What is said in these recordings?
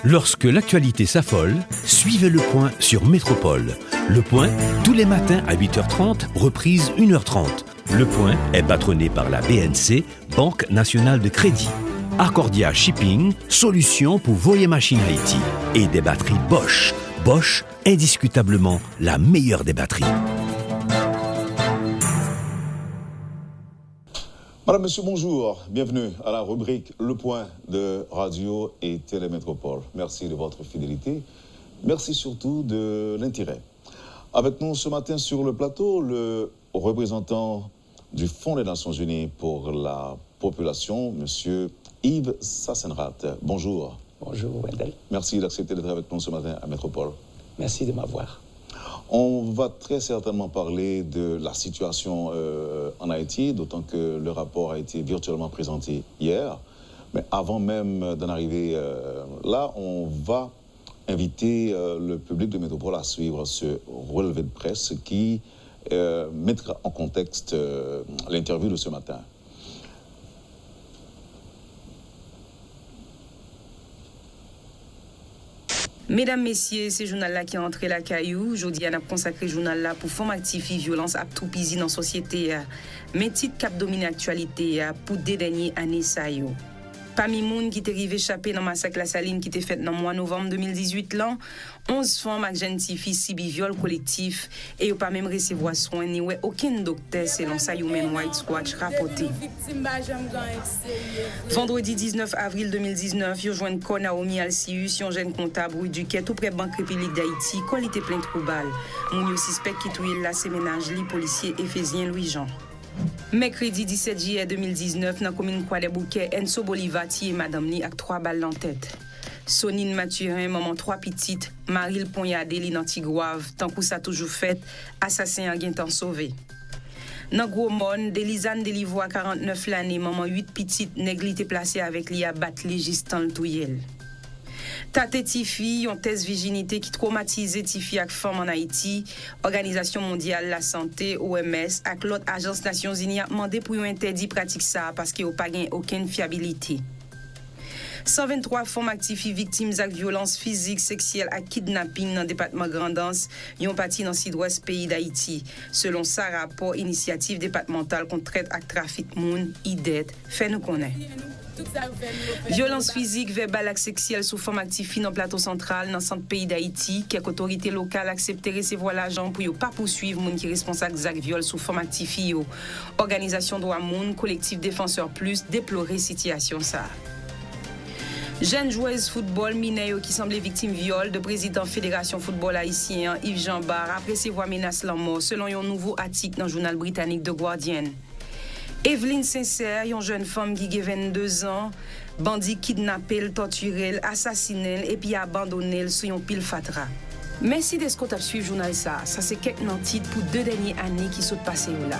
Lorsque l'actualité s'affole, suivez Le Point sur Métropole. Le Point, tous les matins à 8h30, reprise 1h30. Le Point est patronné par la BNC, Banque Nationale de Crédit. Accordia Shipping, solution pour vos machines Haïti. Et des batteries Bosch. Bosch, indiscutablement la meilleure des batteries. Madame, Monsieur, bonjour. Bienvenue à la rubrique Le Point de Radio et Télémétropole. Merci de votre fidélité. Merci surtout de l'intérêt. Avec nous ce matin sur le plateau, le représentant du Fonds des Nations Unies pour la population, Monsieur Yves Sassenrath. Bonjour. Bonjour, Wendell. Merci d'accepter d'être avec nous ce matin à Métropole. Merci de m'avoir. On va très certainement parler de la situation en Haïti, d'autant que le rapport a été virtuellement présenté hier. Mais avant même d'en arriver là, on va inviter le public de Métropole à suivre ce relevé de presse qui mettra en contexte l'interview de ce matin. Mesdames, Messieurs, c'est le journal-là qui est entré la caillou. Aujourd'hui, on a consacré le journal-là pour forme actifi violence à tout pays dans la société. Mais titre cap domine l'actualité pour des dernières années, ça y est. Parmi les gens qui étaient arrivés échappés dans le massacre La Saline qui était fait dans le mois de novembre 2018, là, 11 femmes et jeunes filles subissent viol collectif et n'ont pas même recevoir soin ni aucun docteur selon ça Human Rights Watch rapporté. Vendredi 19 avril 2019, ils ont joint corps Naomi Alcius, un jeune comptable rue Duquet, tout près Banque République d'Haïti, quand il était plein de troubles. Mon suspect qui touille là, c'est ménageri policier Éphésien Louis-Jean. Mercredi 17 juillet 2019, dans la commune Croix-des-Bouquets, Enso Bolivati et Madame Li avec 3 balles dans la tête. Sonine Mathurin, maman 3 petites, Marie le poignardé, li dans Tigouave, tant que ça toujours fait, assassin en gain temps sauvé. Dans Gros Monde, Delisane Delivois, 49 l'année, maman 8 petites, néglité placée avec li à battre juste dans le touyel. Tate Tifi, une thèse virginité qui traumatisait Tifi avec femmes en Haïti, Organisation mondiale de la santé, OMS, avec l'autre agence Nations Unies a demandé pour interdire pratique ça parce qu'il n'y a pas aucune fiabilité. 123 femmes actives victimes de violences physiques, sexuelles et kidnapping dans le département Grand'Anse ont parti dans le sud-ouest pays d'Haïti. Selon ça, rapport initiative départementale contre traite et trafic monde, IDET, fait nous connaître. Violence physique, verbale et sexuelle sous forme active dans le plateau central, dans le centre pays d'Haïti, quelques autorités locales acceptent de recevoir l'argent pour ne pas poursuivre les gens qui sont responsables de viol sous forme active. Organisation Droit Monde, collectif Défenseur Plus, déplorer situation ça. Jeune joueuse football mineyo qui semblait victime viol de président Fédération Football Haïtien Yves Jean Barre après recevoir menace la mort selon un nouveau article dans le journal britannique The Guardian. Evelyne Sincère, une jeune femme qui a 22 ans, bandit kidnappé, torturé, assassiné et puis abandonné sur un pile fatra. Merci de ce qu'on a suivi le journal ça c'est quelques titres pour 2 dernières années qui sont passées là.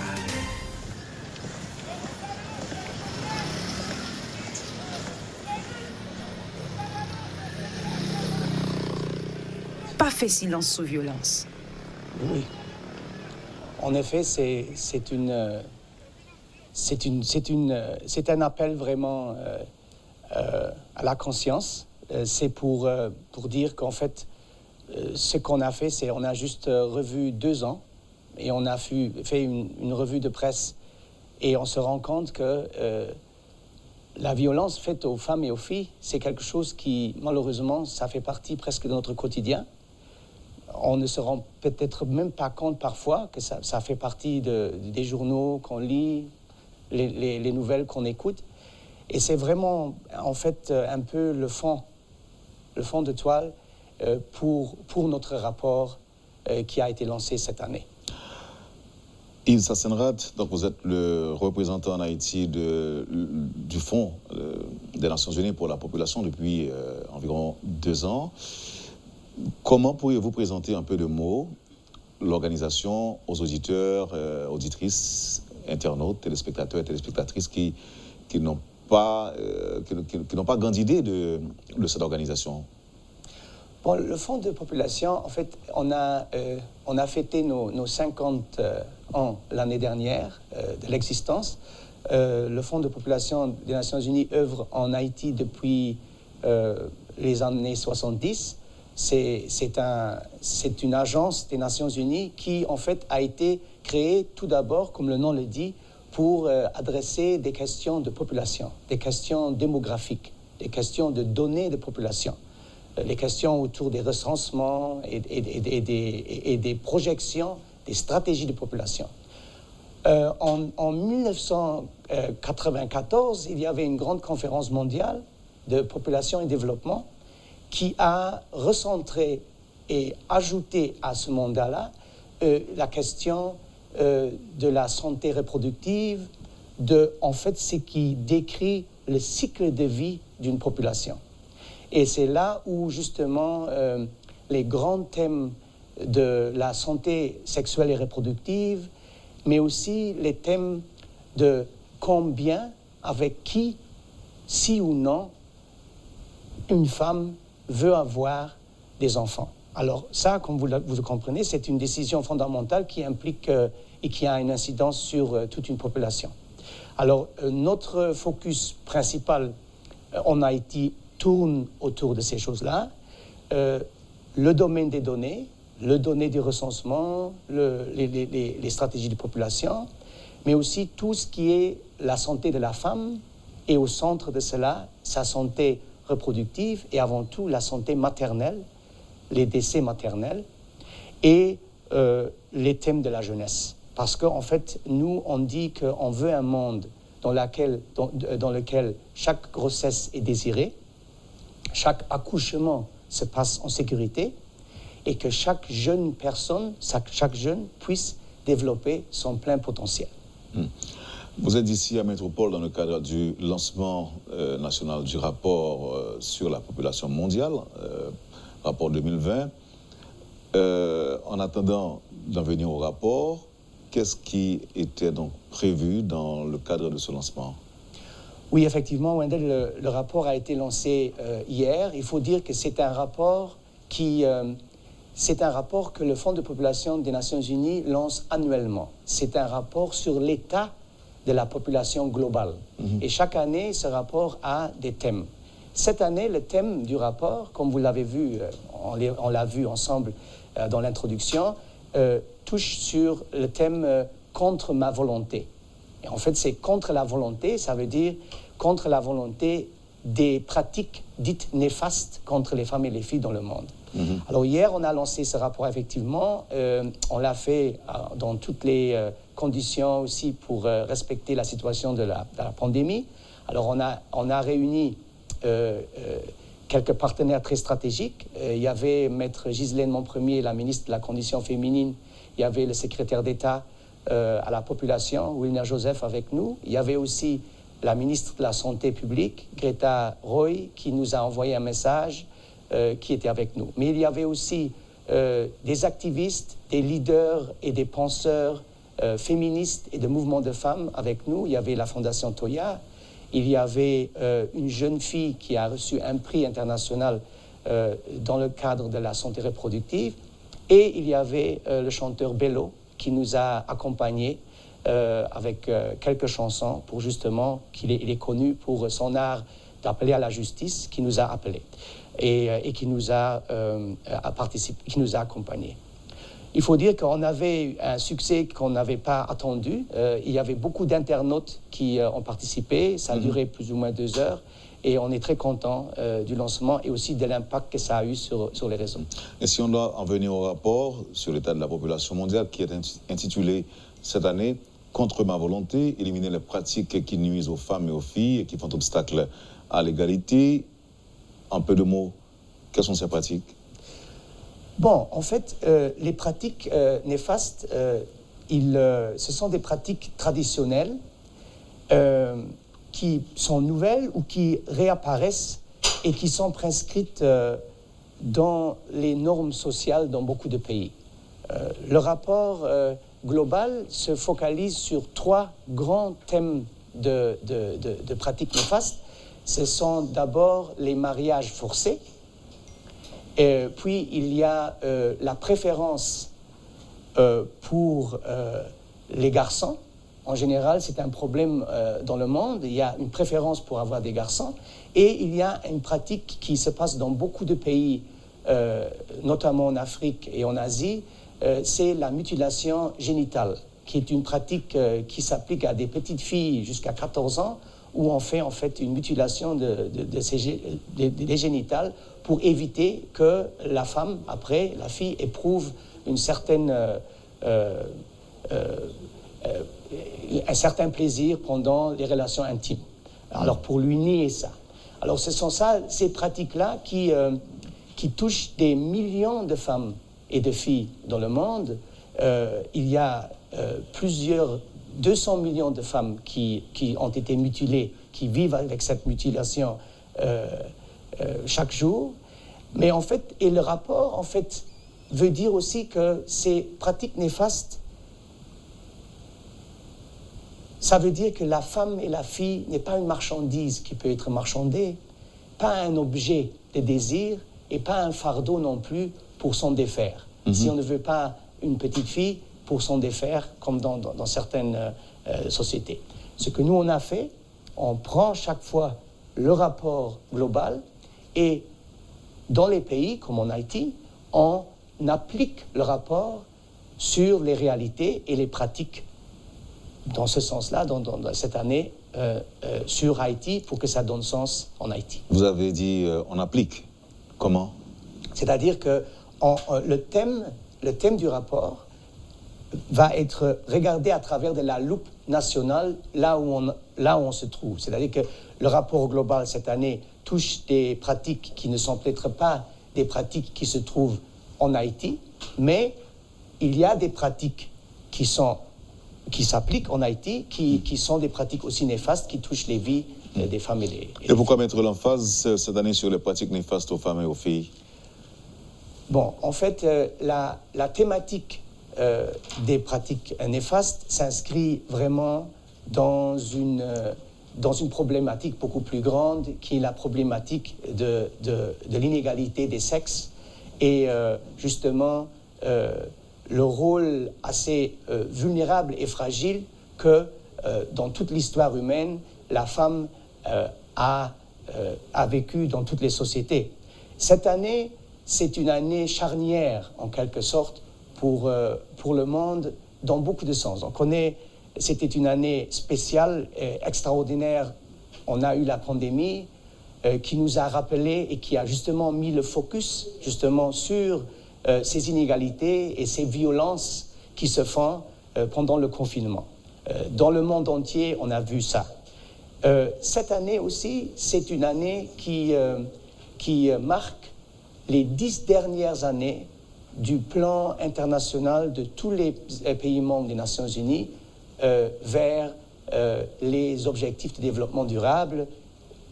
Pas fait silence sous violence. Oui. En effet, c'est un appel vraiment à la conscience. C'est pour dire qu'en fait, ce qu'on a fait, c'est on a juste revu 2 ans et on a fait une revue de presse et on se rend compte que la violence faite aux femmes et aux filles, c'est quelque chose qui, malheureusement, ça fait partie presque de notre quotidien. On ne se rend peut-être même pas compte parfois que ça fait partie des journaux qu'on lit, les nouvelles qu'on écoute. Et c'est vraiment, en fait, un peu le fond de toile pour notre rapport qui a été lancé cette année. Yves Sassenrath, donc vous êtes le représentant en Haïti du Fonds des Nations Unies pour la population depuis environ 2 ans. Comment pourriez-vous présenter un peu de mots l'organisation aux auditeurs, auditrices, internautes, téléspectateurs et téléspectatrices qui n'ont pas grande idée de cette organisation? Bon, le Fonds de population, en fait, on a fêté nos 50 ans l'année dernière de l'existence. Le Fonds de population des Nations Unies œuvre en Haïti depuis les années 70. C'est une agence des Nations Unies qui, en fait, a été créée tout d'abord, comme le nom le dit, pour adresser des questions de population, des questions démographiques, des questions de données de population, les questions autour des recensements et des projections, des stratégies de population. En 1994, il y avait une grande conférence mondiale de population et développement qui a recentré et ajouté à ce mandat-là la question de la santé reproductive, en fait, ce qui décrit le cycle de vie d'une population. Et c'est là où, justement, les grands thèmes de la santé sexuelle et reproductive, mais aussi les thèmes de combien, avec qui, si ou non, une femme veut avoir des enfants. Alors ça, comme vous le comprenez, c'est une décision fondamentale qui implique et qui a une incidence sur toute une population. Alors notre focus principal en Haïti tourne autour de ces choses-là. Le domaine des données, le domaine du recensement, les stratégies de population, mais aussi tout ce qui est la santé de la femme et au centre de cela, sa santé reproductive et avant tout la santé maternelle, les décès maternels et les thèmes de la jeunesse. Parce qu'en fait, nous, on dit qu'on veut un monde dans lequel chaque grossesse est désirée, chaque accouchement se passe en sécurité et que chaque jeune personne, chaque jeune puisse développer son plein potentiel. Vous êtes ici à Métropole dans le cadre du lancement national du rapport sur la population mondiale, rapport 2020. En attendant d'en venir au rapport, qu'est-ce qui était donc prévu dans le cadre de ce lancement? Oui, effectivement, Wendell, le rapport a été lancé hier. Il faut dire que c'est un rapport que le Fonds de population des Nations Unies lance annuellement. C'est un rapport sur l'état de la population globale. Et chaque année, ce rapport a des thèmes. Cette année, le thème du rapport, comme vous l'avez vu, on l'a vu ensemble dans l'introduction, touche sur le thème « contre ma volonté ». Et en fait, c'est contre la volonté, ça veut dire contre la volonté des pratiques dites néfastes contre les femmes et les filles dans le monde. Alors hier, on a lancé ce rapport effectivement. On l'a fait dans toutes les conditions aussi pour respecter la situation de la pandémie. Alors on a réuni quelques partenaires très stratégiques. Il y avait Maître Ghislaine Monpremier, la ministre de la Condition féminine. Il y avait le secrétaire d'État à la population, Wilner Joseph, avec nous. Il y avait aussi la ministre de la Santé publique, Greta Roy, qui nous a envoyé un message qui était avec nous. Mais il y avait aussi des activistes, des leaders et des penseurs féministes et de mouvements de femmes avec nous. Il y avait la Fondation Toya, il y avait une jeune fille qui a reçu un prix international dans le cadre de la santé reproductive, et il y avait le chanteur Bello qui nous a accompagnés avec quelques chansons pour justement il est connu pour son art d'appeler à la justice, qui nous a appelés et qui nous a qui nous a accompagnés. Il faut dire qu'on avait un succès qu'on n'avait pas attendu. Il y avait beaucoup d'internautes qui ont participé. Ça a duré plus ou moins 2 heures. Et on est très content du lancement et aussi de l'impact que ça a eu sur les réseaux. Et si on doit en venir au rapport sur l'état de la population mondiale qui est intitulé cette année « Contre ma volonté, éliminer les pratiques qui nuisent aux femmes et aux filles et qui font obstacle à l'égalité ». En peu de mots, quelles sont ces pratiques? Bon, en fait, les pratiques néfastes, ce sont des pratiques traditionnelles qui sont nouvelles ou qui réapparaissent et qui sont prescrites dans les normes sociales dans beaucoup de pays. Le rapport global se focalise sur 3 grands thèmes de pratiques néfastes. Ce sont d'abord les mariages forcés, puis il y a la préférence pour les garçons en général, c'est un problème dans le monde. Il y a une préférence pour avoir des garçons. Et il y a une pratique qui se passe dans beaucoup de pays, notamment en Afrique et en Asie, c'est la mutilation génitale, qui est une pratique qui s'applique à des petites filles jusqu'à 14 ans, où on fait en fait une mutilation des génitales pour éviter que la femme, après, la fille, éprouve une certaine, un certain plaisir pendant les relations intimes. Alors pour lui nier ça. Alors ce sont ces pratiques-là qui touchent des millions de femmes et de filles dans le monde. Il y a 200 millions de femmes qui ont été mutilées, qui vivent avec cette mutilation chaque jour. Mais en fait, et le rapport, en fait, veut dire aussi que ces pratiques néfastes, ça veut dire que la femme et la fille n'est pas une marchandise qui peut être marchandée, pas un objet de désir et pas un fardeau non plus pour s'en défaire. Si on ne veut pas une petite fille pour s'en défaire, comme dans certaines sociétés. Ce que nous, on a fait, on prend chaque fois le rapport global et dans les pays, comme en Haïti, on applique le rapport sur les réalités et les pratiques dans ce sens-là, dans cette année, sur Haïti, pour que ça donne sens en Haïti. Vous avez dit on applique. Comment? C'est-à-dire que le thème du rapport va être regardé à travers de la loupe nationale là où on se trouve. C'est-à-dire que le rapport global cette année touche des pratiques qui ne sont peut-être pas des pratiques qui se trouvent en Haïti, mais il y a des pratiques qui s'appliquent en Haïti, qui sont des pratiques aussi néfastes, qui touchent les vies des femmes et les Et pourquoi mettre l'emphase cette année sur les pratiques néfastes aux femmes et aux filles? Bon, en fait, la thématique des pratiques néfastes s'inscrit vraiment dans une problématique beaucoup plus grande, qui est la problématique de l'inégalité des sexes et justement le rôle assez vulnérable et fragile que dans toute l'histoire humaine, la femme a vécu dans toutes les sociétés. Cette année, c'est une année charnière, en quelque sorte, pour le monde, dans beaucoup de sens. On connaît, c'était une année spéciale, extraordinaire. On a eu la pandémie qui nous a rappelé et qui a justement mis le focus justement sur ces inégalités et ces violences qui se font pendant le confinement. Dans le monde entier, on a vu ça. Cette année aussi, c'est une année qui marque les 10 dernières années du plan international de tous les pays membres des Nations Unies vers les objectifs de développement durable,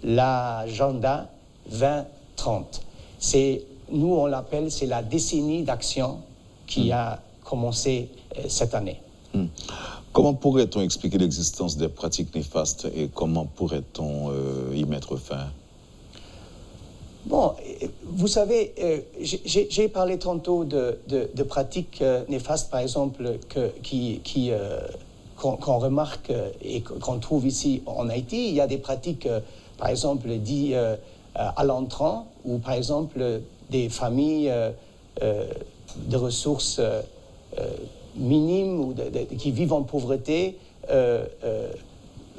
l'agenda 2030. Nous, on l'appelle, c'est la décennie d'action qui a commencé cette année. Comment pourrait-on expliquer l'existence des pratiques néfastes et comment pourrait-on y mettre fin? Bon, vous savez, j'ai parlé tantôt de pratiques néfastes, par exemple, qu'on remarque et qu'on trouve ici en Haïti. Il y a des pratiques, par exemple, dites à l'entrant, ou par exemple, des familles de ressources minimes ou qui vivent en pauvreté,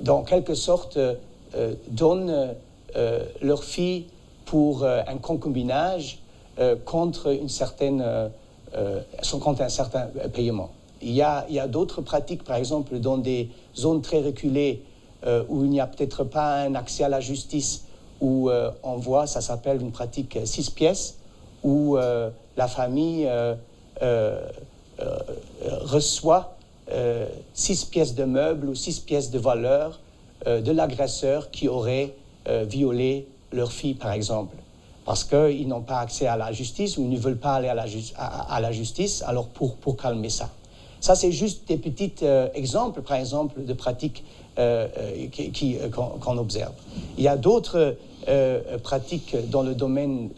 dans quelque sorte, donnent leurs filles pour un concubinage contre un certain paiement. Il y a d'autres pratiques, par exemple, dans des zones très reculées où il n'y a peut-être pas un accès à la justice, où on voit, ça s'appelle une pratique 6 pièces, où la famille reçoit 6 pièces de meubles ou 6 pièces de valeur de l'agresseur qui aurait violé leur fille, par exemple, parce qu'ils n'ont pas accès à la justice ou ils ne veulent pas aller à la justice, alors pour calmer ça. Ça, c'est juste des petits exemples, par exemple, de pratiques qu'on observe. Il y a d'autres pratiques dans le domaine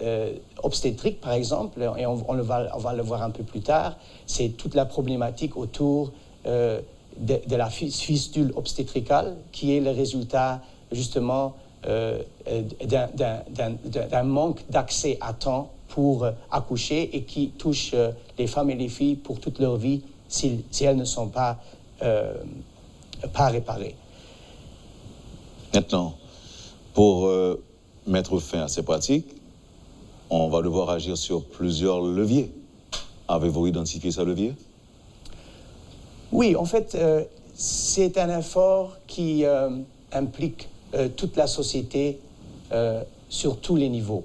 obstétrique, par exemple, et on va le voir un peu plus tard. C'est toute la problématique autour de la fistule obstétricale, qui est le résultat justement d'un manque d'accès à temps pour accoucher et qui touche les femmes et les filles pour toute leur vie si elles ne sont pas réparées. Maintenant, pour mettre fin à ces pratiques, on va devoir agir sur plusieurs leviers. Avez-vous identifié ces leviers? Oui, en fait, c'est un effort qui implique toute la société sur tous les niveaux.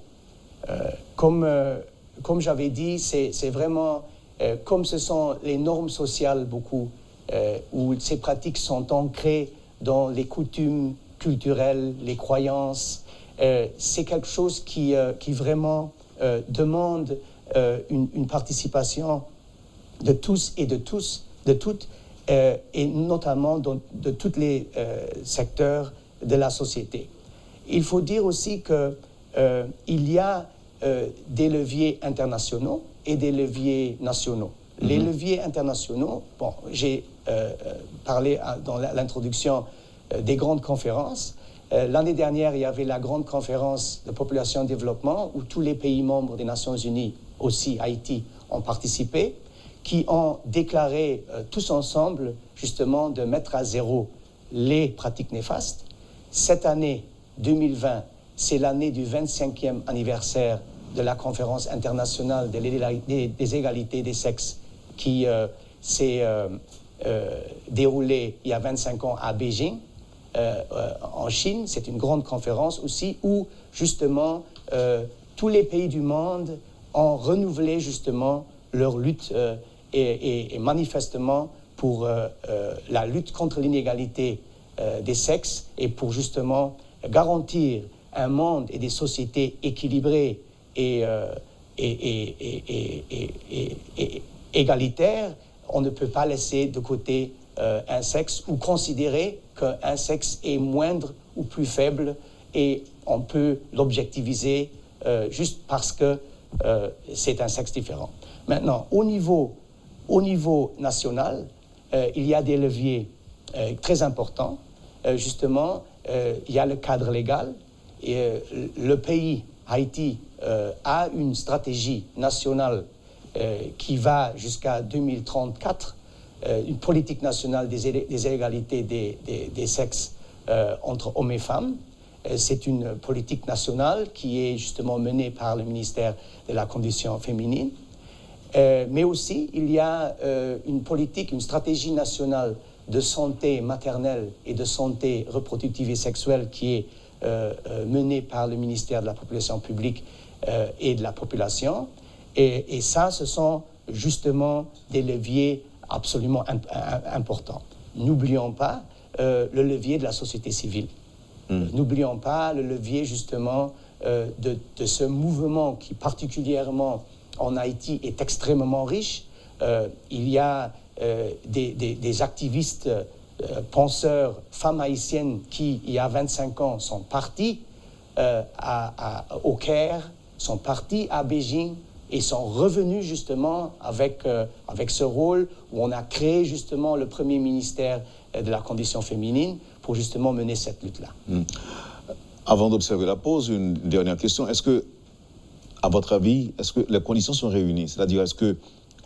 Comme j'avais dit, c'est vraiment, comme ce sont les normes sociales beaucoup, où ces pratiques sont ancrées dans les coutumes culturelles, les croyances, c'est quelque chose qui vraiment demande une participation de tous et de toutes, et notamment de tous les secteurs de la société. Il faut dire aussi qu'il y a des leviers internationaux et des leviers nationaux. Mm-hmm. Les leviers internationaux, bon, j'ai parlé dans l'introduction des grandes conférences. L'année dernière, il y avait la grande conférence de population et développement où tous les pays membres des Nations Unies, aussi Haïti, ont participé, qui ont déclaré tous ensemble justement de mettre à zéro les pratiques néfastes. Cette année 2020, c'est l'année du 25e anniversaire de la conférence internationale des égalités des sexes qui s'est déroulée il y a 25 ans à Beijing, en Chine. C'est une grande conférence aussi où justement tous les pays du monde ont renouvelé justement leur lutte et manifestement pour la lutte contre l'inégalité des sexes et pour justement garantir un monde et des sociétés équilibrées et égalitaires. On ne peut pas laisser de côté un sexe ou considérer qu'un sexe est moindre ou plus faible et on peut l'objectiviser juste parce que c'est un sexe différent. Maintenant, au niveau national, il y a des leviers très importants. Justement, il y a le cadre légal. Et, le pays, Haïti, a une stratégie nationale qui va jusqu'à 2034, une politique nationale des égalités des sexes entre hommes et femmes. C'est une politique nationale qui est justement menée par le ministère de la Condition féminine. Mais aussi, il y a une politique, une stratégie nationale de santé maternelle et de santé reproductive et sexuelle qui est menée par le ministère de la Population publique et de la population. Et ça, ce sont justement des leviers absolument importants. N'oublions pas le levier de la société civile. N'oublions pas le levier justement de ce mouvement qui particulièrement en Haïti est extrêmement riche. Il y a des activistes, penseurs, femmes haïtiennes qui, il y a 25 ans, sont partis au Caire, sont partis à Beijing et sont revenus justement avec ce rôle où on a créé justement le premier ministère de la Condition féminine pour justement mener cette lutte-là. Avant d'observer la pause, une dernière question. Est-ce que, à votre avis, est-ce que les conditions sont réunies? C'est-à-dire, est-ce que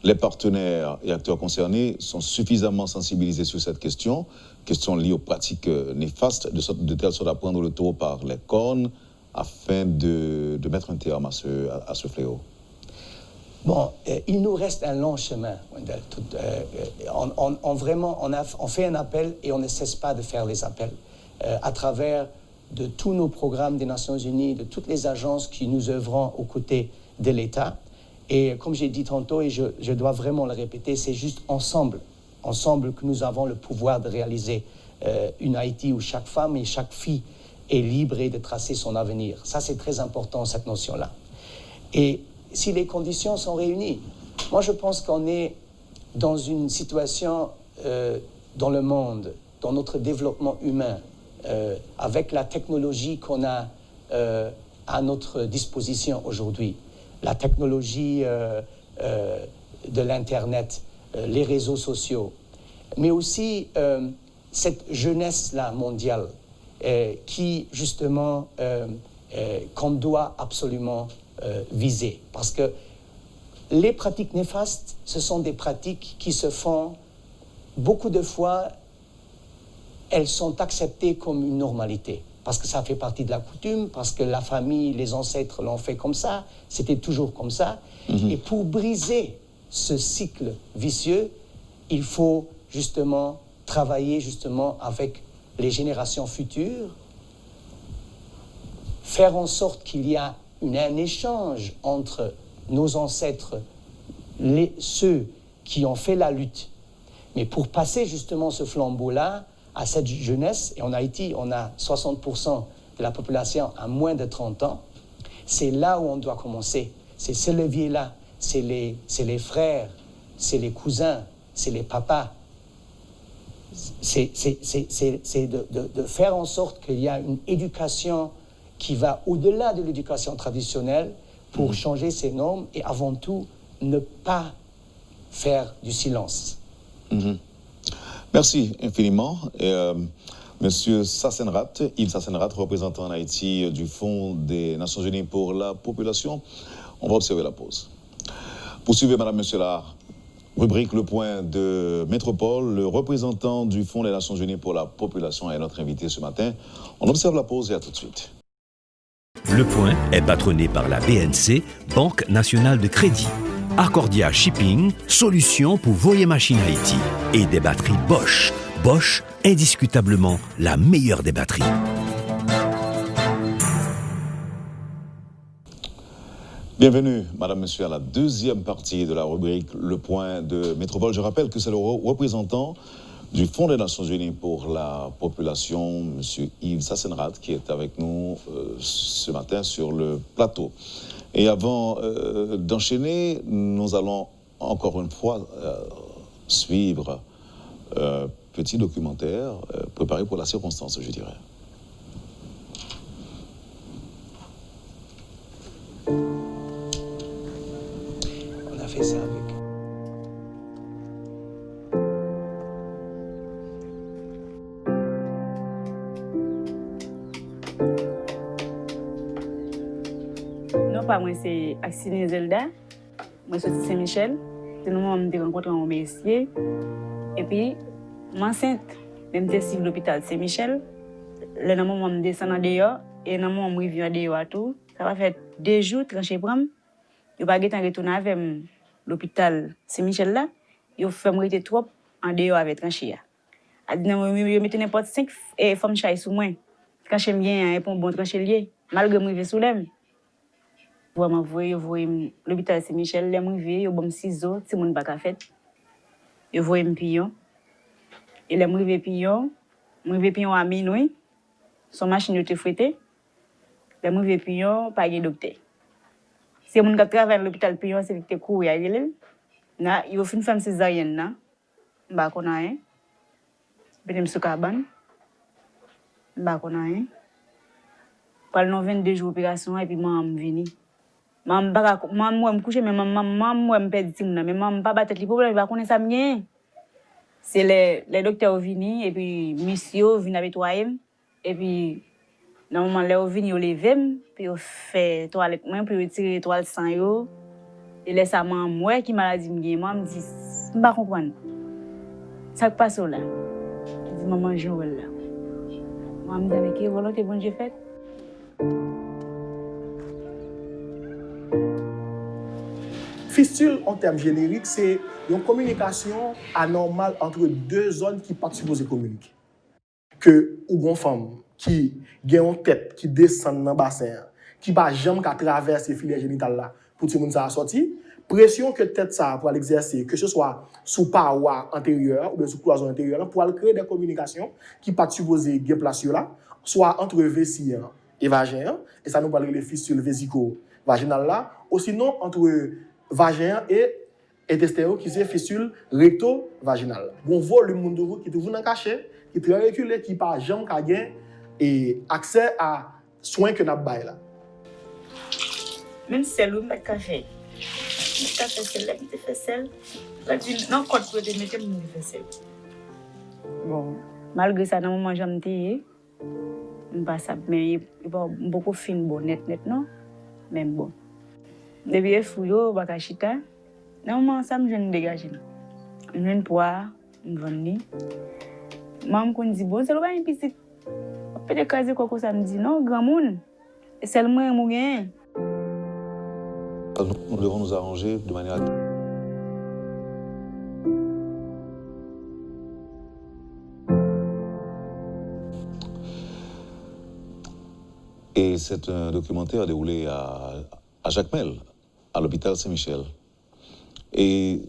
les partenaires et acteurs concernés sont suffisamment sensibilisés sur cette question liée aux pratiques néfastes, de telle sorte à prendre le taureau par les cornes afin de mettre un terme à ce fléau? Bon, il nous reste un long chemin, Wendell. On fait un appel et on ne cesse pas de faire les appels à travers de tous nos programmes des Nations Unies, de toutes les agences qui nous œuvrons aux côtés de l'État. Et comme j'ai dit tantôt, et je dois vraiment le répéter, c'est juste ensemble que nous avons le pouvoir de réaliser une Haïti où chaque femme et chaque fille est libre de tracer son avenir. Ça, c'est très important, cette notion-là. Et si les conditions sont réunies, moi, je pense qu'on est dans une situation dans le monde, dans notre développement humain, avec la technologie qu'on a à notre disposition aujourd'hui, la technologie de l'Internet, les réseaux sociaux. mais aussi cette jeunesse-là mondiale qui, justement, qu'on doit absolument viser. Parce que les pratiques néfastes, ce sont des pratiques qui se font, beaucoup de fois, elles sont acceptées comme une normalité. Parce que ça fait partie de la coutume, parce que la famille, les ancêtres l'ont fait comme ça, c'était toujours comme ça. Et pour briser ce cycle vicieux, il faut justement travailler justement avec les générations futures, faire en sorte qu'il y a un échange entre nos ancêtres, ceux qui ont fait la lutte. Mais pour passer justement ce flambeau-là à cette jeunesse, et en Haïti, on a 60% de la population à moins de 30 ans, c'est là où on doit commencer. C'est ce levier-là, c'est les frères, c'est les cousins, c'est les papas. C'est de faire en sorte qu'il y a une éducation qui va au-delà de l'éducation traditionnelle pour changer ces normes et avant tout ne pas faire du silence. Merci infiniment. Monsieur Sassenrat, Yves Sassenrat, représentant en Haïti du Fonds des Nations Unies pour la population. On va observer la pause. Poursuivez, madame, monsieur, la rubrique Le Point de Métropole. Le représentant du Fonds des Nations Unies pour la population est notre invité ce matin. On observe la pause et à tout de suite. Le Point est patronné par la BNC, Banque nationale de crédit. Accordia Shipping, solution pour voyer machine Haïti. Et des batteries Bosch. Bosch, indiscutablement la meilleure des batteries. Bienvenue, madame, monsieur, à la deuxième partie de la rubrique Le Point de Métropole. Je rappelle que c'est le représentant du Fonds des Nations Unies pour la population, monsieur Yves Sassenrat, qui est avec nous ce matin sur le plateau. Et avant d'enchaîner, nous allons encore une fois suivre un petit documentaire préparé pour la circonstance, je dirais. On a fait ça avec... Moi, c'est Axine Zelda. Moi, je suis Saint-Michel. C'est nous qui avons rencontré un messier. Et puis, je suis enceinte. Je suis à l'hôpital Saint-Michel. Le moment où je descends dehors, et le moment où je reviens dehors à tout, ça va faire 2 jours, tranché pram. Je ne vais pas retourner avec l'hôpital Saint-Michel là. Je vais me rester trop en dehors avec tranché. Je mets n'importe 5 femmes chaille sous moi. Quand je viens, un bon tranché lié. Malgré que je vais sous l'aime. Je vois l'hôpital Saint-Michel, je vais au bon ciseau, si mon bac a fait. Je vois un pion. Et je vais pion à minuit. Son machine était fouettée. Je vais pion, pas de docteur. Si mon gars travaille à l'hôpital pion, c'est que couru à l'île. Na, il faut une femme césarienne na. Ba konae. Benem soukaban. Ba konae. Pendant 22 jours d'opération et puis moi je venu. Moi me coucher mais moi me perdre tim mais moi pas battre les problèmes va connaître ça bien. C'est les docteurs vini et puis monsieur vient avec nettoyer et puis normalement les vini lever puis fait toilette moi puis retirer toile sang yo et laisse ça moi qui maladie me moi me dit pas comprendre. Ça passe là. Je dis maman Joël là. Moi me dit mais quelle volonté bon Dieu fait. Fistule, en termes génériques, c'est une communication anormale entre 2 zones qui ne sont pas supposées communiquer. Que une femme qui a une tête qui descend dans le bassin, qui n'a jamais traversé les filières génitales là, pour que tout le monde soit sorti, pression que tête ça pour l'exercer, que ce soit sous paroi antérieure ou sous cloison intérieure, pour créer des communications qui ne sont pas supposées être place là, soit entre vessie et vagin, et ça nous parle les fistules vésico-vaginales là, ou sinon entre vagin et intestin qui c'est fistule recto-vaginale. Bon volume de qui toujours dans caché, qui très reculé, qui pas jamais gagner et accès à soins que n'a bail là. Même si c'est l'eau mettre café. Le café c'est là qui te fait sel. Là tu non quand tu te mettre mon fait sel. Bon, malgré ça, dans le moment où j'aime téye, mais il pas beaucoup fin bon net non, même bon. Depuis fouyo baka chita, dans le moment ça me jeune dégager. Je viens poire, je vends. Maman qu'on dit bon, c'est le pas un petit. Peut-être que quoi ça me dit non, grand monde. Et c'est le moins mon gain. Nous devons nous arranger de manière Et c'est un documentaire déroulé à Jacmel, à l'hôpital Saint-Michel. Et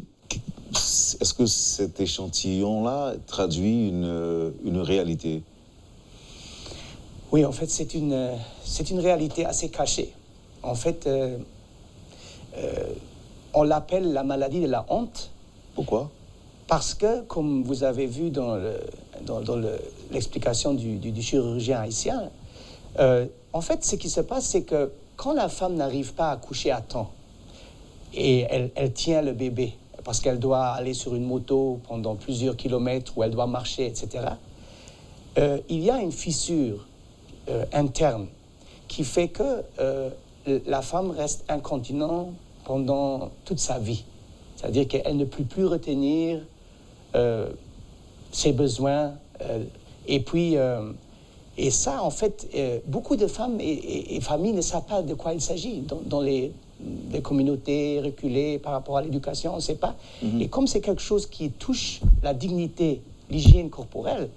est-ce que cet échantillon-là traduit une réalité? Oui, en fait, c'est une réalité assez cachée. En fait, on l'appelle la maladie de la honte. Pourquoi? Parce que, comme vous avez vu dans l'explication du chirurgien haïtien, en fait, ce qui se passe, c'est que quand la femme n'arrive pas à coucher à temps et elle tient le bébé parce qu'elle doit aller sur une moto pendant plusieurs kilomètres ou elle doit marcher, etc., il y a une fissure interne qui fait que la femme reste incontinente pendant toute sa vie. C'est-à-dire qu'elle ne peut plus retenir ses besoins. Et ça, en fait, beaucoup de femmes et familles ne savent pas de quoi il s'agit. Dans les communautés reculées par rapport à l'éducation, on ne sait pas. Et comme c'est quelque chose qui touche la dignité, l'hygiène corporelle,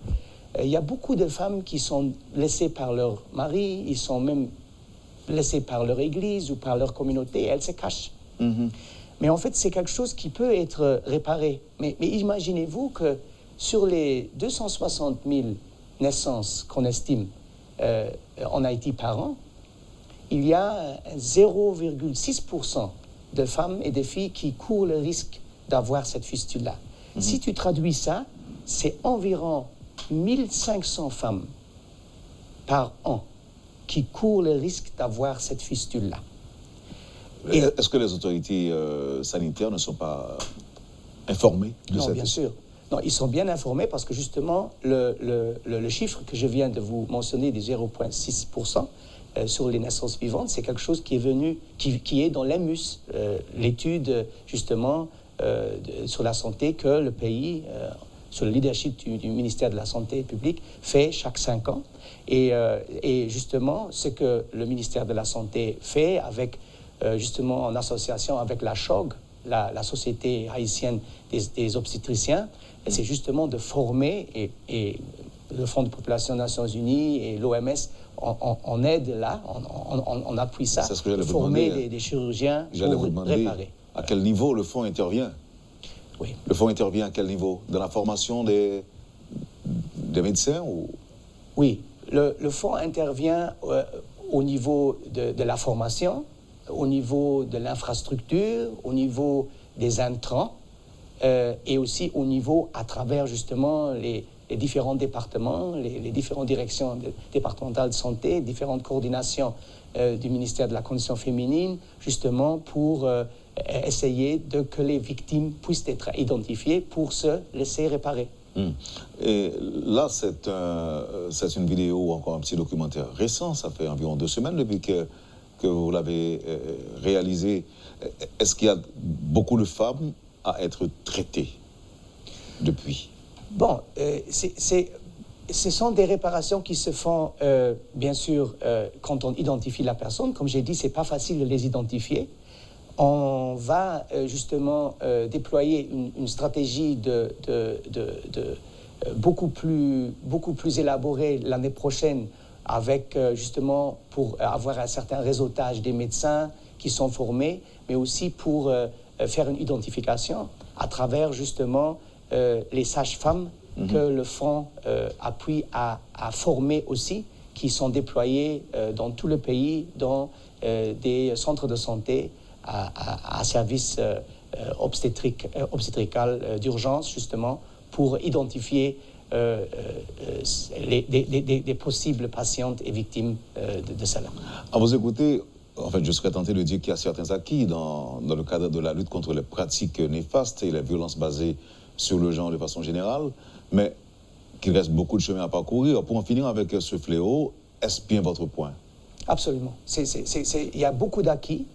il y a beaucoup de femmes qui sont laissées par leur mari, ils sont même laissées par leur église ou par leur communauté, et elles se cachent. Mais en fait, c'est quelque chose qui peut être réparé. Mais imaginez-vous que sur les 260 000 naissances qu'on estime en Haïti par an, il y a 0,6% de femmes et de filles qui courent le risque d'avoir cette fistule-là. Si tu traduis ça, c'est environ 1500 femmes par an qui courent le risque d'avoir cette fistule-là. Est-ce que les autorités sanitaires ne sont pas informées de Non, cette... bien sûr. Non, ils sont bien informés parce que justement, le chiffre que je viens de vous mentionner des 0,6% sur les naissances vivantes, c'est quelque chose qui est venu, qui est dans l'EMUS, l'étude justement sur la santé que le pays, sur le leadership du ministère de la Santé publique, fait chaque 5 ans. Et justement, ce que le ministère de la Santé fait avec, justement en association avec la CHOG, la Société haïtienne des obstétriciens, c'est justement de former, et le Fonds de population des Nations Unies et l'OMS on aide là, on appuie ça, c'est ce que de former des chirurgiens pour réparer. À quel niveau le fonds intervient? Oui. Le fonds intervient à quel niveau? Dans la formation des médecins ou... Oui, le fonds intervient au niveau de la formation, au niveau de l'infrastructure, au niveau des intrants, et aussi au niveau, à travers justement les différents départements, les différentes directions départementales de santé, différentes coordinations du ministère de la Condition féminine, justement pour essayer que les victimes puissent être identifiées pour se laisser réparer. Et là, c'est une vidéo ou encore un petit documentaire récent, ça fait environ 2 semaines depuis que vous l'avez réalisé. Est-ce qu'il y a beaucoup de femmes à être traitées depuis? Bon, ce sont des réparations qui se font, bien sûr, quand on identifie la personne. Comme j'ai dit, ce n'est pas facile de les identifier. On va justement déployer une stratégie beaucoup plus élaborée l'année prochaine, avec justement pour avoir un certain réseautage des médecins qui sont formés, mais aussi pour faire une identification à travers justement les sages-femmes que le fonds appuie à former aussi, qui sont déployés dans tout le pays, dans des centres de santé à service obstétrical d'urgence, justement, pour identifier des possibles patientes et victimes de cela. À vous écouter, en fait, je serais tenté de dire qu'il y a certains acquis dans le cadre de la lutte contre les pratiques néfastes et les violences basées sur le genre de façon générale, mais qu'il reste beaucoup de chemin à parcourir. Pour en finir avec ce fléau, est-ce bien votre point? Absolument. Il y a beaucoup d'acquis.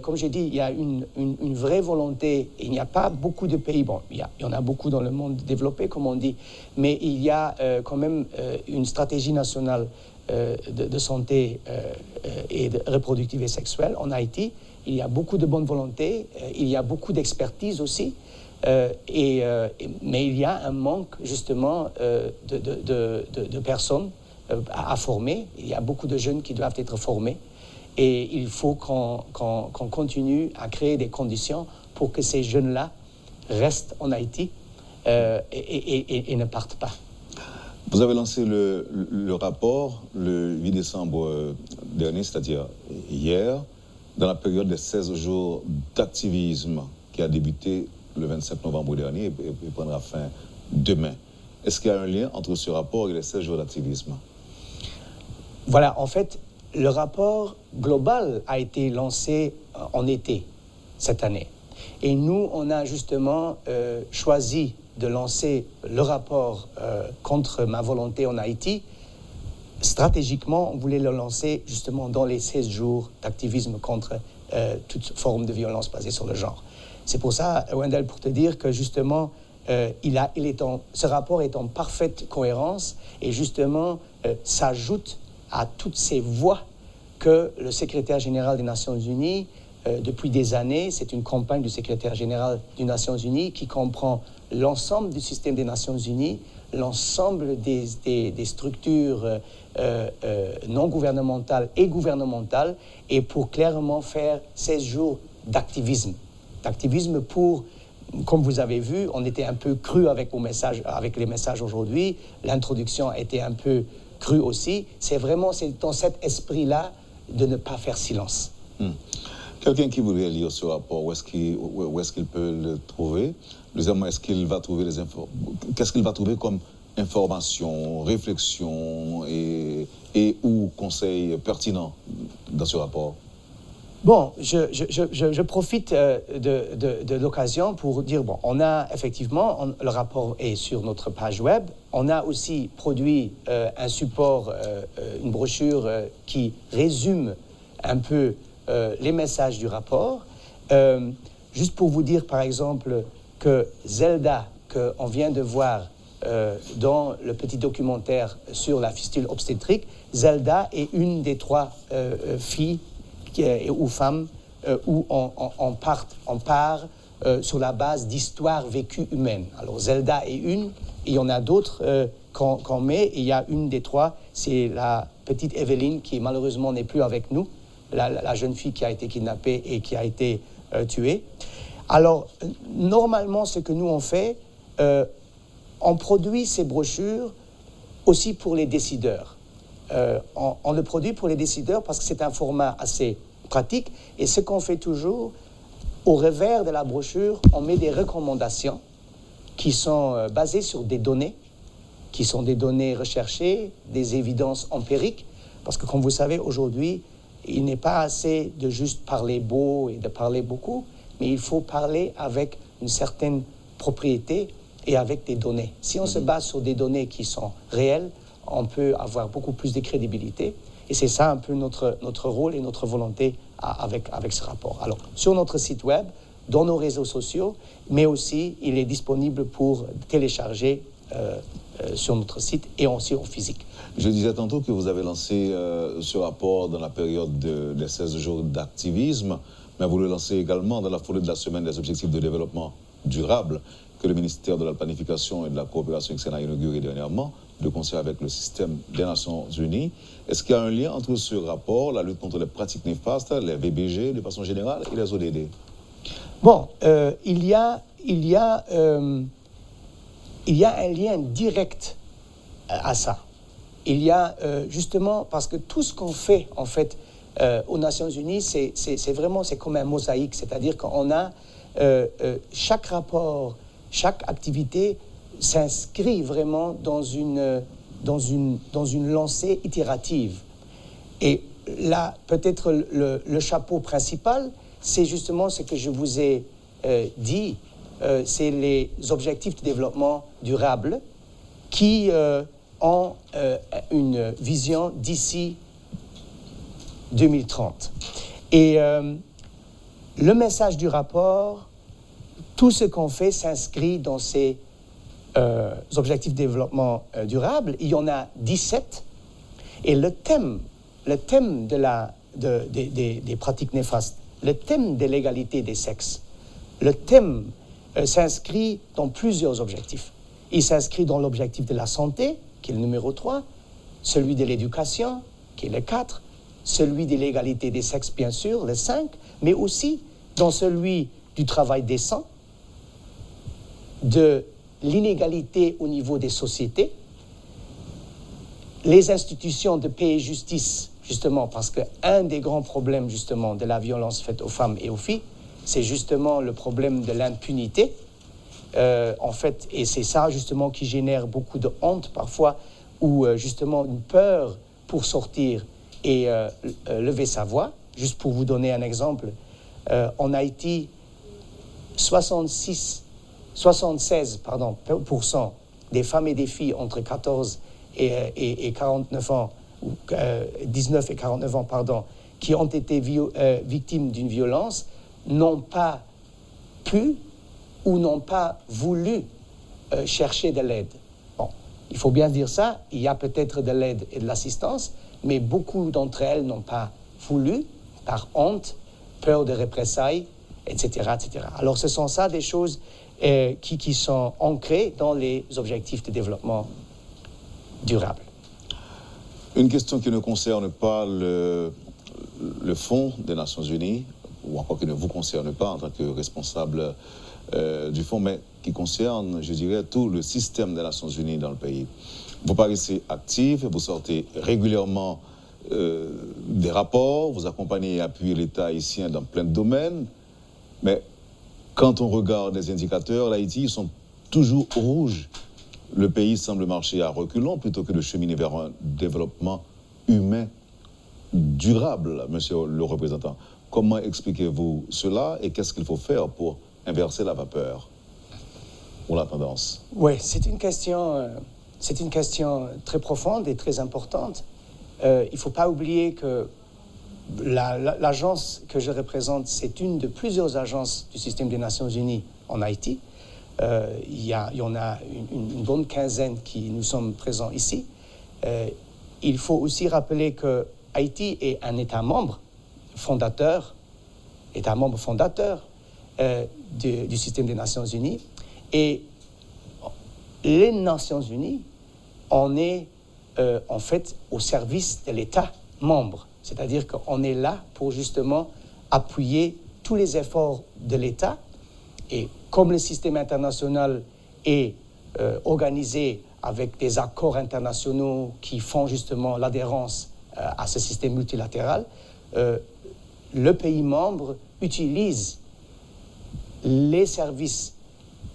Comme j'ai dit, il y a une vraie volonté. Il n'y a pas beaucoup de pays, bon, il y en a beaucoup dans le monde développé, comme on dit, mais il y a quand même une stratégie nationale de santé et reproductive et sexuelle en Haïti. Il y a beaucoup de bonne volonté, il y a beaucoup d'expertise aussi, mais il y a un manque justement de personnes à former. Il y a beaucoup de jeunes qui doivent être formés. Et il faut qu'on continue à créer des conditions pour que ces jeunes-là restent en Haïti et ne partent pas. Vous avez lancé le rapport le 8 décembre dernier, c'est-à-dire hier, dans la période des 16 jours d'activisme qui a débuté le 27 novembre dernier et prendra fin demain. Est-ce qu'il y a un lien entre ce rapport et les 16 jours d'activisme? Voilà, en fait, le rapport global a été lancé en été cette année. Et nous, on a justement choisi de lancer le rapport contre ma volonté en Haïti. Stratégiquement, on voulait le lancer justement dans les 16 jours d'activisme contre toute forme de violence basée sur le genre. C'est pour ça, Wendell, pour te dire que justement, ce rapport est en parfaite cohérence et justement s'ajoute à toutes ces voix que le secrétaire général des Nations Unies, depuis des années, c'est une campagne du secrétaire général des Nations Unies qui comprend l'ensemble du système des Nations Unies, l'ensemble des structures non gouvernementales et gouvernementales, et pour clairement faire 16 jours d'activisme. D'activisme pour, comme vous avez vu, on était un peu cru avec les messages aujourd'hui, l'introduction était un peu crue aussi. C'est dans cet esprit-là de ne pas faire silence. Quelqu'un qui voudrait lire ce rapport, où est-ce qu'il peut le trouver? Deuxièmement, qu'est-ce qu'il va trouver comme information, réflexion et ou conseils pertinents dans ce rapport? Bon, je profite de l'occasion pour dire, bon, on a effectivement, le rapport est sur notre page web. On a aussi produit un support, une brochure qui résume un peu les messages du rapport. Juste pour vous dire, par exemple, que Zelda, qu'on vient de voir dans le petit documentaire sur la fistule obstétrique, Zelda est une des 3 filles ou femmes où on part sur la base d'histoires vécues humaines. Alors Zelda est une, et il y en a d'autres qu'on met, et il y a une des 3, c'est la petite Evelyne qui malheureusement n'est plus avec nous, la jeune fille qui a été kidnappée et qui a été tuée. Alors normalement, ce que nous on fait, on produit ces brochures aussi pour les décideurs. On le produit pour les décideurs parce que c'est un format assez pratique. Et ce qu'on fait toujours, au revers de la brochure, on met des recommandations qui sont basées sur des données, qui sont des données recherchées, des évidences empiriques. Parce que comme vous savez, aujourd'hui, il n'est pas assez de juste parler beau et de parler beaucoup, mais il faut parler avec une certaine propriété et avec des données. Si on se base sur des données qui sont réelles, on peut avoir beaucoup plus de crédibilité. Et c'est ça un peu notre rôle et notre volonté avec ce rapport. Alors, sur notre site web, dans nos réseaux sociaux, mais aussi, il est disponible pour télécharger sur notre site et aussi en physique. Je disais tantôt que vous avez lancé ce rapport dans la période des 16 jours d'activisme, mais vous le lancez également dans la foulée de la semaine des objectifs de développement durable que le ministère de la Planification et de la Coopération externe a inauguré dernièrement, de concert avec le système des Nations Unies. Est-ce qu'il y a un lien entre ce rapport, la lutte contre les pratiques néfastes, les VBG de façon générale et les ODD? Bon, il y a un lien direct à ça. Il y a justement, parce que tout ce qu'on fait, en fait, aux Nations Unies, c'est comme un mosaïque, c'est-à-dire qu'on a chaque rapport, chaque activité s'inscrit vraiment dans une lancée itérative. Et là, peut-être le chapeau principal, c'est justement ce que je vous ai dit, c'est les objectifs de développement durable qui ont une vision d'ici 2030. Et le message du rapport, tout ce qu'on fait s'inscrit dans ces objectifs de développement durable. Il y en a 17. Et le thème des pratiques néfastes, le thème de l'égalité des sexes, le thème s'inscrit dans plusieurs objectifs. Il s'inscrit dans l'objectif de la santé, qui est le numéro 3, celui de l'éducation, qui est le 4, celui de l'égalité des sexes, bien sûr, le 5, mais aussi dans celui du travail décent, de l'inégalité au niveau des sociétés, les institutions de paix et justice, justement, parce qu'un des grands problèmes, justement, de la violence faite aux femmes et aux filles, c'est justement le problème de l'impunité, en fait, et c'est ça, justement, qui génère beaucoup de honte, parfois, ou justement une peur pour sortir et lever sa voix. Juste pour vous donner un exemple, en Haïti, 76% des femmes et des filles entre 14 et 49 ans, 19 et 49 ans, pardon, qui ont été victimes d'une violence, n'ont pas pu ou n'ont pas voulu chercher de l'aide. Bon, il faut bien dire ça, il y a peut-être de l'aide et de l'assistance, mais beaucoup d'entre elles n'ont pas voulu, par honte, peur de représailles, etc., etc. Alors ce sont ça des choses qui sont ancrées dans les objectifs de développement durable. Une question qui ne concerne pas le Fonds des Nations Unies, ou encore qui ne vous concerne pas en tant que responsable du Fonds, mais qui concerne, je dirais, tout le système des Nations Unies dans le pays. Vous paraissez actif, vous sortez régulièrement des rapports, vous accompagnez et appuyez l'État haïtien dans plein de domaines, mais quand on regarde les indicateurs, l'Haïti, ils sont toujours rouges. Le pays semble marcher à reculons plutôt que de cheminer vers un développement humain durable, monsieur le représentant. Comment expliquez-vous cela et qu'est-ce qu'il faut faire pour inverser la vapeur ou la tendance? Oui, c'est une question très profonde et très importante. Il ne faut pas oublier que l'agence que je représente, c'est une de plusieurs agences du système des Nations Unies en Haïti. Il y en a une bonne quinzaine qui nous sommes présents ici. Il faut aussi rappeler que Haïti est un État membre fondateur du système des Nations Unies. Et les Nations Unies, on est en fait au service de l'État membre. C'est-à-dire qu'on est là pour justement appuyer tous les efforts de l'État. Et comme le système international est organisé avec des accords internationaux qui font justement l'adhérence à ce système multilatéral, le pays membre utilise les services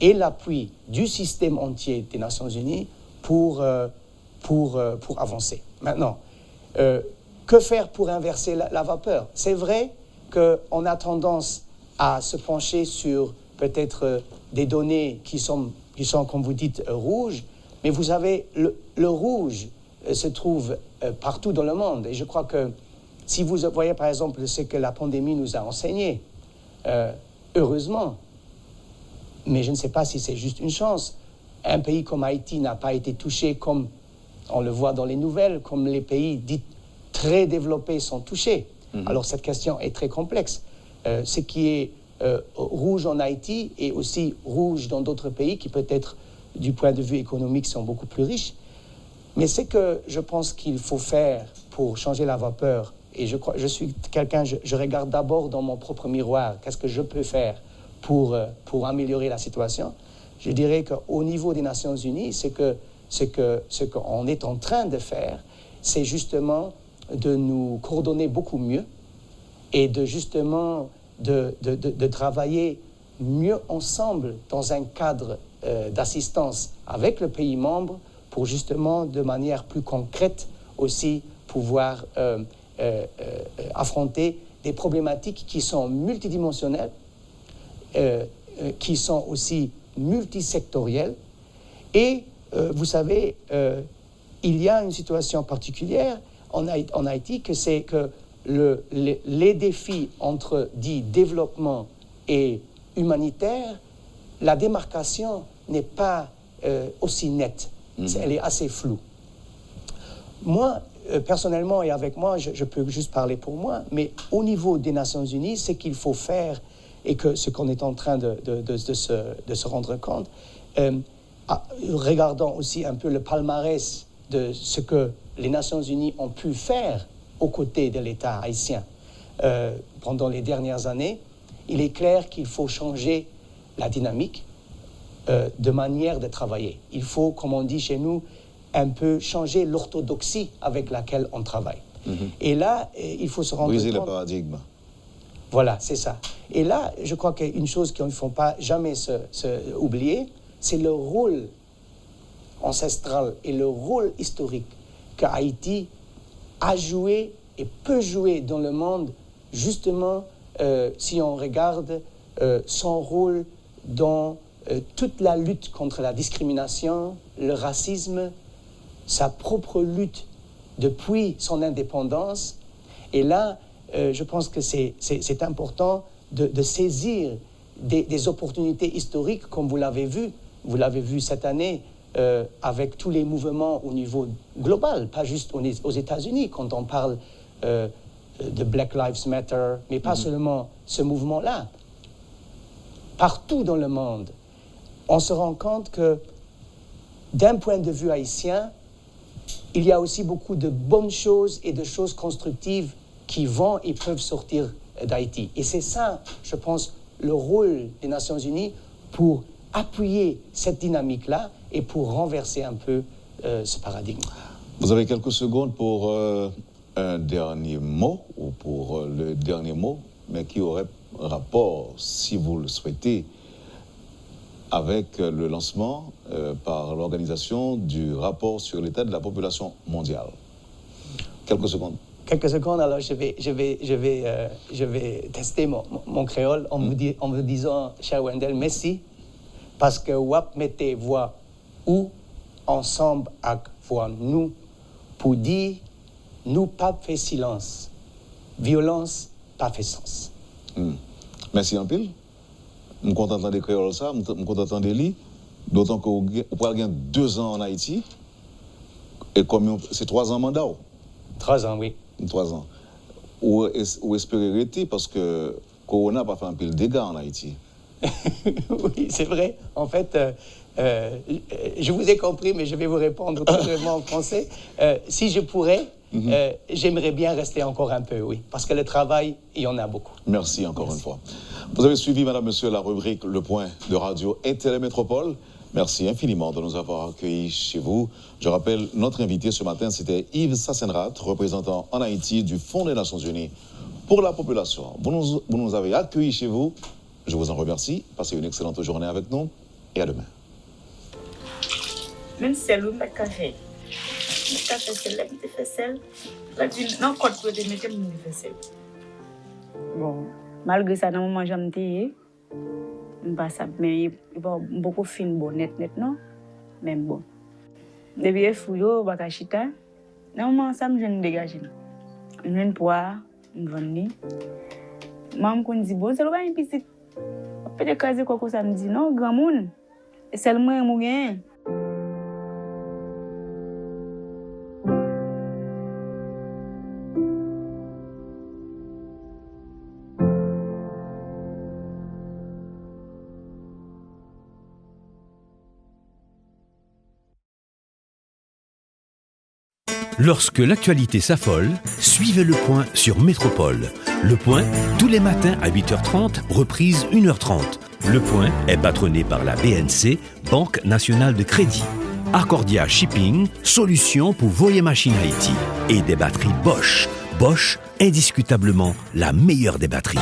et l'appui du système entier des Nations Unies pour avancer. Maintenant, que faire pour inverser la vapeur? C'est vrai qu'on a tendance à se pencher sur peut-être des données qui sont, comme vous dites, rouges, mais vous savez, le rouge se trouve partout dans le monde. Et je crois que si vous voyez, par exemple, ce que la pandémie nous a enseigné, heureusement, mais je ne sais pas si c'est juste une chance, un pays comme Haïti n'a pas été touché comme on le voit dans les nouvelles, comme les pays dits très développés sont touchés. Alors cette question est très complexe. Ce qui est rouge en Haïti est aussi rouge dans d'autres pays qui peut-être, du point de vue économique, sont beaucoup plus riches. Mais ce que je pense qu'il faut faire pour changer la vapeur, et je suis quelqu'un, je regarde d'abord dans mon propre miroir, qu'est-ce que je peux faire pour améliorer la situation. Je dirais qu'au niveau des Nations Unies, ce qu'on est en train de faire, c'est justement de nous coordonner beaucoup mieux et de justement de travailler mieux ensemble dans un cadre d'assistance avec le pays membre pour justement de manière plus concrète aussi pouvoir affronter des problématiques qui sont multidimensionnelles, qui sont aussi multisectorielles et vous savez, il y a une situation particulière en Haïti, que c'est que les défis entre dit développement et humanitaire, la démarcation n'est pas aussi nette. Elle est assez floue. Moi, personnellement, et avec moi, je peux juste parler pour moi, mais au niveau des Nations Unies, ce qu'il faut faire, et que ce qu'on est en train de se rendre compte, regardant aussi un peu le palmarès de ce que les Nations Unies ont pu faire aux côtés de l'État haïtien pendant les dernières années, il est clair qu'il faut changer la dynamique de manière de travailler. Il faut, comme on dit chez nous, un peu changer l'orthodoxie avec laquelle on travaille. Et là, il faut se rendre compte... Briser le paradigme. Voilà, c'est ça. Et là, je crois qu'une chose qu'il ne faut pas jamais oublier, c'est le rôle ancestral et le rôle historique qu'Haïti a joué et peut jouer dans le monde, justement, si on regarde son rôle dans toute la lutte contre la discrimination, le racisme, sa propre lutte depuis son indépendance. Et là, je pense que c'est important de saisir des opportunités historiques, comme vous l'avez vu. Vous l'avez vu cette année avec tous les mouvements au niveau global, pas juste aux États-Unis, quand on parle de Black Lives Matter, mais pas seulement ce mouvement-là. Partout dans le monde, on se rend compte que, d'un point de vue haïtien, il y a aussi beaucoup de bonnes choses et de choses constructives qui vont et peuvent sortir d'Haïti. Et c'est ça, je pense, le rôle des Nations Unies pour appuyer cette dynamique-là et pour renverser un peu ce paradigme. Vous avez quelques secondes pour un dernier mot, ou pour le dernier mot, mais qui aurait rapport, si vous le souhaitez, avec le lancement par l'organisation du rapport sur l'état de la population mondiale. Quelques secondes. Quelques secondes, alors je vais tester mon créole en vous disant, cher Wendell, merci, parce que wap mettez voix ou ensemble avec voix nous, pour dire, nous pas fait silence, violence pas fait sens. Merci en pile. Je suis content d'entendre créole ça, je suis content d'entendre lire, d'autant que vous avez 2 ans en Haïti, et c'est 3 ans mandat. 3 ans, oui. 3 ans. Ou espérer arrêter parce que Corona n'a pas fait un pile de dégâts en Haïti. Oui, c'est vrai. En fait, je vous ai compris, mais je vais vous répondre tout simplement en français. Si je pourrais, j'aimerais bien rester encore un peu, oui. Parce que le travail, il y en a beaucoup. Merci encore une fois. Vous avez suivi, madame, monsieur, la rubrique Le Point de Radio et Télémétropole. Merci infiniment de nous avoir accueillis chez vous. Je rappelle, notre invité ce matin, c'était Yves Sassenrath, représentant en Haïti du Fonds des Nations Unies pour la population. Vous nous avez accueillis chez vous. Je vous en remercie. Passez une excellente journée avec nous et à demain. Même si c'est l'eau, le café. Le café, c'est là qui te fait sel. Là, tu n'as pas de côté, mais tu me fais sel. Bon, malgré ça, dans le moment où j'aime te mais il va beaucoup fin, bon, net, non? Même bon. Depuis les fouilles, bakachita, dans le moment où ça me gêne dégager. Je viens pour me vendre. Maman me dit, bon, c'est le bain petit. Peut-être que ça me dit, non, grand monde. Et c'est le moins moyen. Lorsque l'actualité s'affole, suivez Le Point sur Métropole. Le Point, tous les matins à 8h30, reprise 1h30. Le Point est patronné par la BNC, Banque Nationale de Crédit. Accordia Shipping, solution pour vos machines Haïti. Et des batteries Bosch. Bosch, indiscutablement la meilleure des batteries.